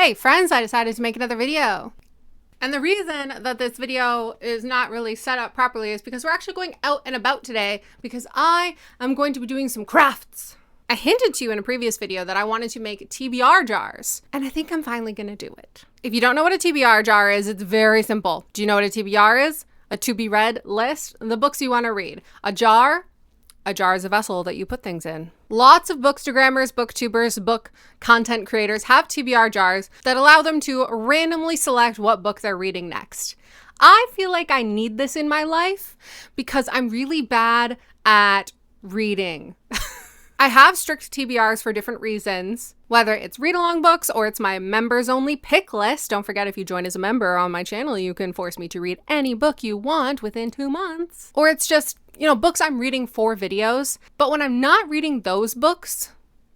Hey friends, I decided to make another video. And the reason that this video is not really set up properly is because we're actually going out and about today because I am going to be doing some crafts. I hinted to you in a previous video that I wanted to make TBR jars, and I think I'm finally going to do it. If you don't know what a TBR jar is, it's very simple. Do you know what a TBR is? A to be read list, the books you want to read. A jar is a vessel that you put things in. Lots of bookstagrammers, booktubers, book content creators have TBR jars that allow them to randomly select what book they're reading next. I feel like I need this in my life because I'm really bad at reading. I have strict TBRs for different reasons, whether it's read-along books or it's my members-only pick list. Don't forget, if you join as a member on my channel, you can force me to read any book you want within 2 months. Or it's just, books I'm reading for videos. But when I'm not reading those books,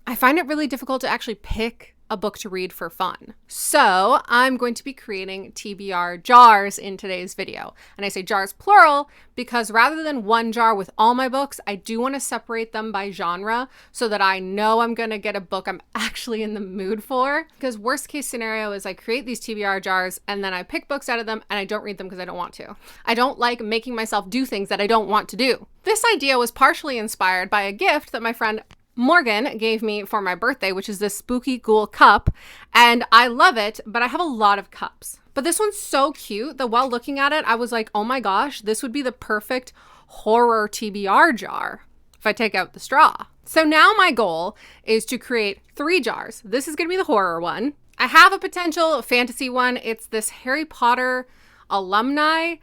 I find it really difficult to actually pick a book to read for fun. So I'm going to be creating TBR jars in today's video. And I say jars plural because rather than one jar with all my books, I do want to separate them by genre so that I know I'm going to get a book I'm actually in the mood for. Because worst case scenario is I create these TBR jars and then I pick books out of them and I don't read them because I don't want to. I don't like making myself do things that I don't want to do. This idea was partially inspired by a gift that my friend Morgan gave me for my birthday, which is this spooky ghoul cup, and I love it, but I have a lot of cups. But this one's so cute that while looking at it, I was like, oh my gosh, this would be the perfect horror TBR jar if I take out the straw. So now my goal is to create 3 jars. This is going to be the horror one. I have a potential fantasy one. It's this Harry Potter alumni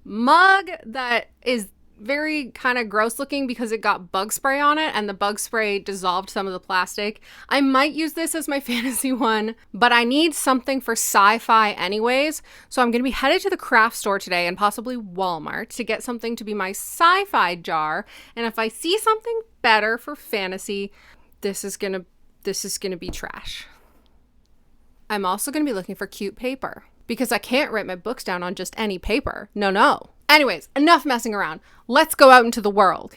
mug that is very kind of gross looking because it got bug spray on it and the bug spray dissolved some of the plastic. I might use this as my fantasy one, but I need something for sci-fi anyways. So I'm going to be headed to the craft store today and possibly Walmart to get something to be my sci-fi jar. And if I see something better for fantasy, this is going to be trash. I'm also going to be looking for cute paper because I can't write my books down on just any paper. No. Anyways, enough messing around. Let's go out into the world.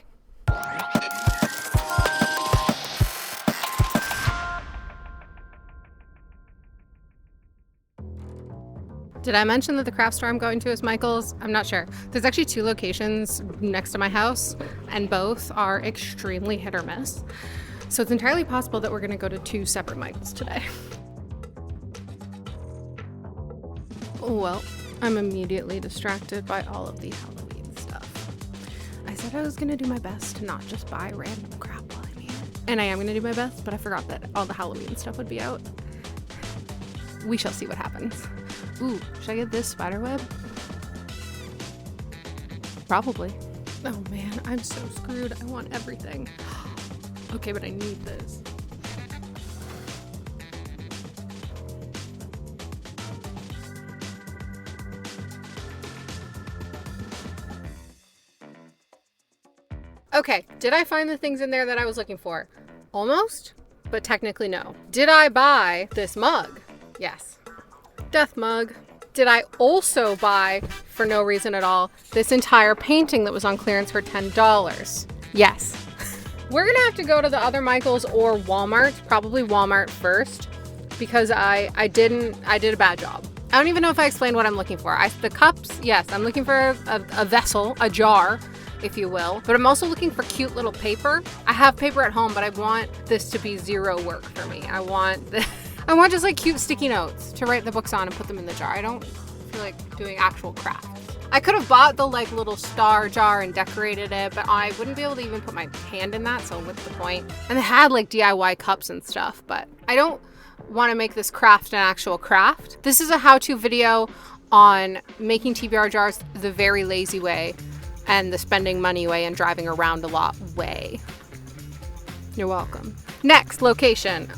Did I mention that the craft store I'm going to is Michael's? I'm not sure. There's actually 2 locations next to my house, and both are extremely hit or miss. So it's entirely possible that we're going to go to 2 separate Michael's today. Well, I'm immediately distracted by all of the Halloween stuff. I said I was going to do my best to not just buy random crap while I'm here. And I am going to do my best, but I forgot that all the Halloween stuff would be out. We shall see what happens. Ooh, should I get this spider web? Probably. Oh man, I'm so screwed. I want everything. Okay, but I need this. Okay, did I find the things in there that I was looking for? Almost, but technically no. Did I buy this mug? Yes. Death mug. Did I also buy, for no reason at all, this entire painting that was on clearance for $10? Yes. We're gonna have to go to the other Michael's or Walmart, probably Walmart first, because I did a bad job. I don't even know if I explained what I'm looking for. The cups, yes, I'm looking for a vessel, a jar, if you will, but I'm also looking for cute little paper. I have paper at home, but I want this to be zero work for me. I want just like cute sticky notes to write the books on and put them in the jar. I don't feel like doing actual crafts. I could have bought the like little star jar and decorated it, but I wouldn't be able to even put my hand in that, so what's the point? And they had like DIY cups and stuff, but I don't want to make this craft an actual craft. This is a how-to video on making TBR jars the very lazy way and the spending money way and driving around a lot way. You're welcome. Next location.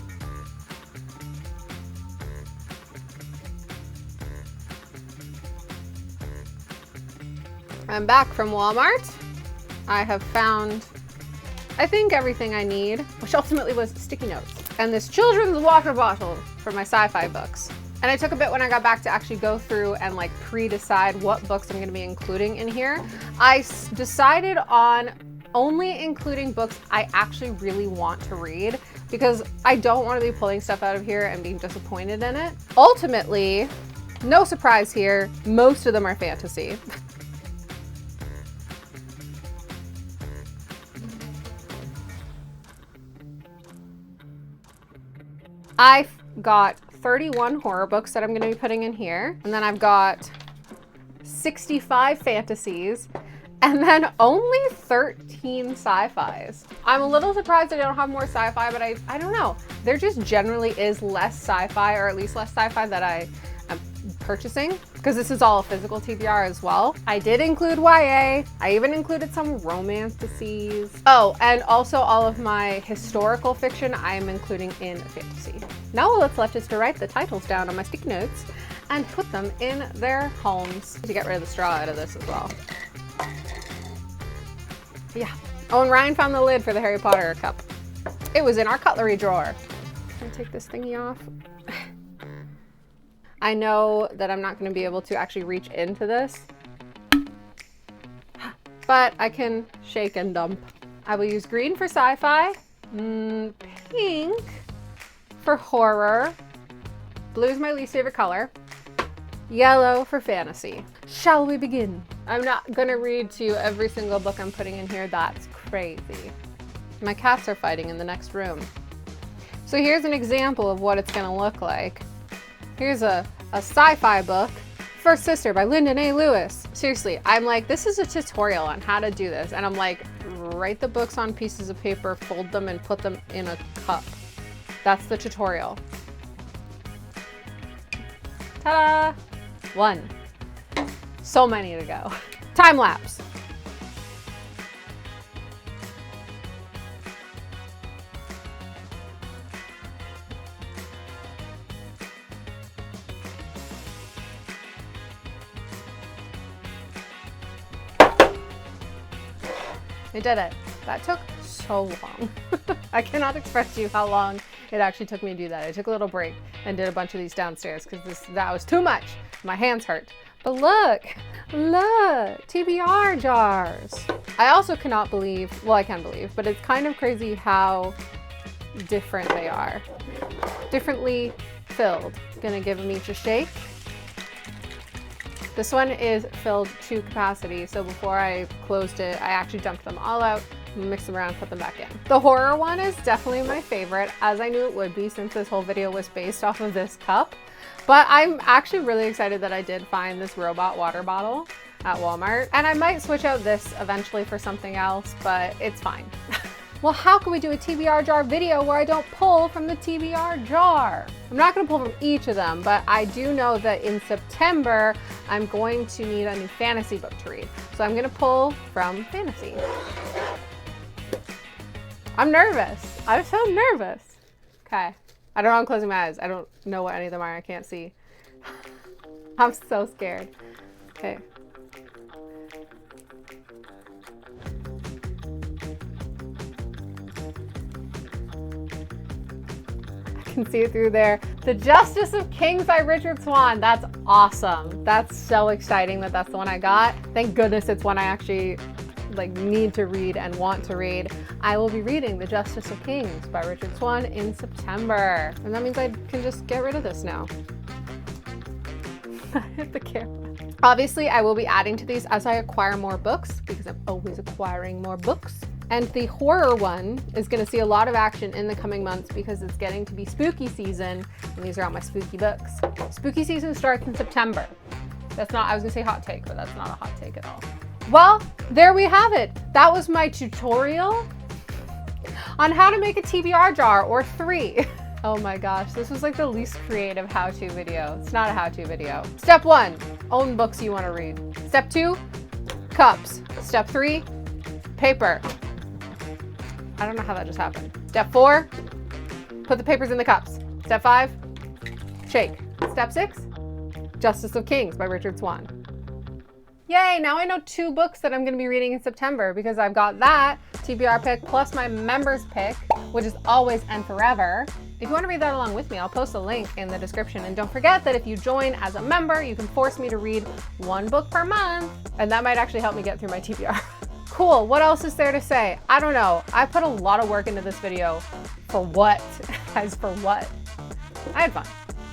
I'm back from Walmart. I have found, I think, everything I need, which ultimately was sticky notes and this children's water bottle for my sci-fi books. And I took a bit when I got back to actually go through and like pre-decide what books I'm gonna be including in here. I decided on only including books I actually really want to read. because I don't want to be pulling stuff out of here and being disappointed in it. Ultimately, no surprise here, most of them are fantasy. I've got 31 horror books that I'm going to be putting in here, and then I've got 65 fantasies, and then only 13 sci-fis. I'm a little surprised I don't have more sci-fi, but I don't know. There just generally is less sci-fi, or at least less sci-fi that I am purchasing, because this is all a physical TBR as well. I did include YA. I even included some romances. Oh, and also all of my historical fiction I am including in fantasy. Now all that's left is to write the titles down on my sticky notes and put them in their homes. To get rid of the straw out of this as well. Yeah. Oh, and Ryan found the lid for the Harry Potter cup. It was in our cutlery drawer. Can I take this thingy off? I know that I'm not going to be able to actually reach into this, but I can shake and dump. I will use green for sci-fi, pink for horror, blue is my least favorite color, yellow for fantasy. Shall we begin? I'm not going to read to you every single book I'm putting in here. That's crazy. My cats are fighting in the next room. So here's an example of what it's going to look like. Here's a sci-fi book, First Sister by Lyndon A. Lewis. Seriously, I'm like, this is a tutorial on how to do this. And I'm like, write the books on pieces of paper, fold them, and put them in a cup. That's the tutorial. Ta-da! 1. So many to go. Time lapse. I did it. That took so long. I cannot express to you how long it actually took me to do that. I took a little break and did a bunch of these downstairs because that was too much. My hands hurt. But look, TBR jars. I also cannot believe, well, I can believe, but it's kind of crazy how different they are. Differently filled. Gonna give them each a shake. This one is filled to capacity, so before I closed it, I actually dumped them all out, mixed them around, put them back in. The horror one is definitely my favorite, as I knew it would be since this whole video was based off of this cup. But I'm actually really excited that I did find this robot water bottle at Walmart, and I might switch out this eventually for something else, but it's fine. Well, how can we do a TBR jar video where I don't pull from the TBR jar? I'm not gonna pull from each of them, but I do know that in September, I'm going to need a new fantasy book to read. So I'm gonna pull from fantasy. I'm nervous. I'm so nervous. Okay. I don't know, I'm closing my eyes. I don't know what any of them are, I can't see. I'm so scared. Okay. Can see it through there. The Justice of Kings by Richard Swan. That's awesome. That's so exciting that that's the one I got. Thank goodness it's one I actually need to read and want to read. I will be reading The Justice of Kings by Richard Swan in September. And that means I can just get rid of this now. Hit the camera. Obviously, I will be adding to these as I acquire more books because I'm always acquiring more books. And the horror one is going to see a lot of action in the coming months because it's getting to be spooky season, and these are all my spooky books. Spooky season starts in September. That's not, I was going to say hot take, but that's not a hot take at all. Well, there we have it. That was my tutorial on how to make a TBR jar, or 3. Oh my gosh, this was like the least creative how-to video. It's not a how-to video. Step 1, own books you want to read. Step 2, cups. Step 3, paper. I don't know how that just happened. Step 4, put the papers in the cups. Step 5, shake. Step 6, Justice of Kings by Richard Swan. Yay, now I know 2 books that I'm going to be reading in September because I've got that TBR pick plus my members pick, which is always and forever. If you want to read that along with me, I'll post a link in the description. And don't forget that if you join as a member, you can force me to read 1 book per month. And that might actually help me get through my TBR. Cool, what else is there to say? I don't know. I put a lot of work into this video. For what? As for what? I had fun.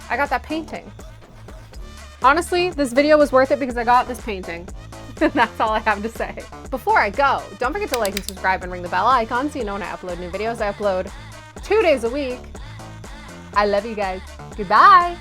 I got that painting. Honestly, this video was worth it because I got this painting. That's all I have to say. Before I go, don't forget to like and subscribe and ring the bell icon so you know when I upload new videos. I upload 2 days a week. I love you guys. Goodbye.